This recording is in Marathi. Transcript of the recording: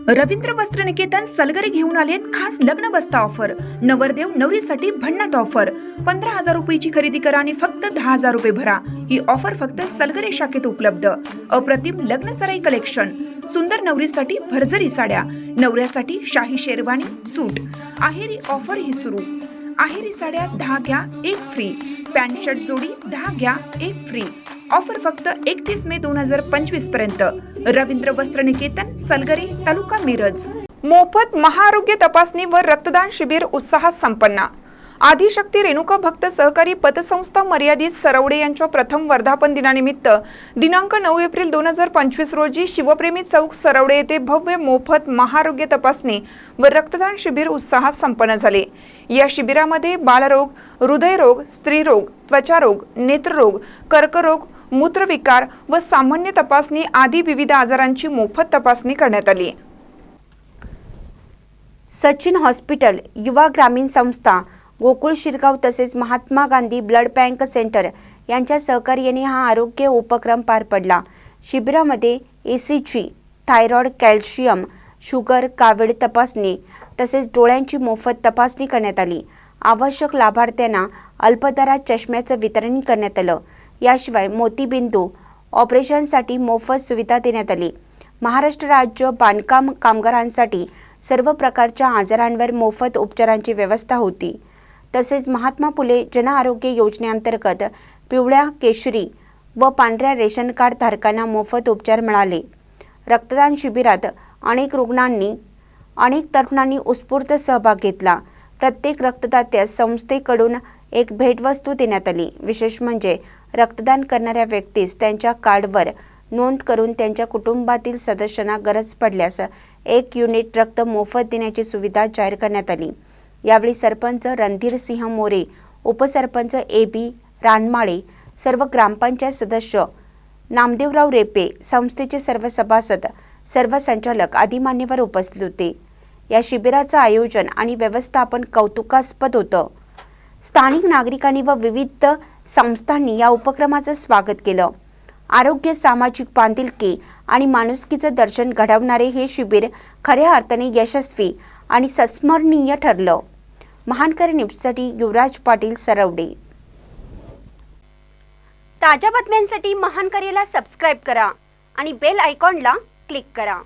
रवींद्र वस्त्र निकेतन सलगरे घेऊन आलेत खास लग्न बस्ता ऑफर। नवरदेव नवरीसाठी भन्नाट ऑफर। 15,000 रुपयाची खरेदी करा आणि फक्त 10,000 रुपये भरा। ही ऑफर फक्त सलगरे शाखेत उपलब्ध। अप्रतिम लग्न सराई कलेक्शन, सुंदर नवरीसाठी भरजरी साड्या, नवऱ्यासाठी शाही शेरवानी सूट। आहेरी ऑफर ही सुरू। आहेरी साड्या 10 घ्या 1 फ्री। पॅन्ट शर्ट जोडी 10 घ्या 1 फ्री। ऑफर फक्त 31 मे 2025 पर्यंत। रवींद्र वस्त्र निकेतन सलगरे, तालुका मिरज। मोफत महाआरोग्य तपासणी व रक्तदान शिबिर उत्साहात संपन्न। आदिशक्ती रेणुका भक्त सहकारी पतसंस्था मर्यादित सरवडे यांच्या प्रथम वर्धापन दिनानिमित्त दिनांक 9 एप्रिल 2025 रोजी शिवप्रेमी चौक सरवडे येथे भव्य मोफत महाआरोग्य तपासणी व रक्तदान शिबिर उत्साहात संपन्न झाले। या शिबिरामध्ये बालरोग, हृदयरोग, स्त्रीरोग, त्वचारोग, नेत्ररोग, कर्करोग, मूत्रविकार व सामान्य तपासणी आदी विविध आजारांची मोफत तपासणी करण्यात आली। सचिन हॉस्पिटल, युवा ग्रामीण संस्था, गोकुळ शिरगाव तसेच Mahatma Gandhi blood bank centre यांच्या सहकार्याने हा आरोग्य उपक्रम पार पडला। शिबिरामध्ये ECG, थायरॉइड, कॅल्शियम, शुगर, कावीळ तपासणी तसेच डोळ्यांची मोफत तपासणी करण्यात आली। आवश्यक लाभार्थ्यांना अल्पदरात चष्म्याचं वितरण करण्यात आलं। याशिवाय मोतीबिंदू ऑपरेशनसाठी मोफत सुविधा देण्यात आली। महाराष्ट्र राज्य बांधकाम कामगारांसाठी सर्व प्रकारच्या आजारांवर मोफत उपचारांची व्यवस्था होती। तसेच महात्मा फुले जन आरोग्य योजनेअंतर्गत पिवळ्या, केशरी व पांढऱ्या रेशन कार्ड धारकांना मोफत उपचार मिळाले। रक्तदान शिबिरात अनेक तरुणांनी उत्स्फूर्त सहभाग घेतला। प्रत्येक रक्तदात्यास संस्थेकडून एक भेटवस्तू देण्यात आली। विशेष म्हणजे रक्तदान करणाऱ्या व्यक्तीस त्यांच्या कार्डवर नोंद करून त्यांच्या कुटुंबातील सदस्यांना गरज पडल्यास 1 युनिट रक्त मोफत देण्याची सुविधा जाहीर करण्यात आली। यावेळी सरपंच रणधीर सिंह मोरे, उपसरपंच AB रानमाळे, सर्व ग्रामपंचायत सदस्य, नामदेवराव रेपे, संस्थेचे सर्व सभासद, सर्व संचालक आदी मान्यवर उपस्थित होते। या शिबिराचं आयोजन आणि व्यवस्थापन कौतुकास्पद होतं। स्थानिक नागरिकांनी व विविध संस्थांनी या उपक्रमाचं स्वागत केलं। आरोग्य, सामाजिक बांधिलकी आणि माणुसकीचं दर्शन घडवणारे हे शिबिर खऱ्या अर्थाने यशस्वी आणि संस्मरणीय ठरलं। महानकरी न्यूजसाठी युवराज पाटील, सरवडे। ताज्या बातम्यांसाठी महानकरीला सबस्क्राइब करा आणि बेल आयकॉनला क्लिक करा।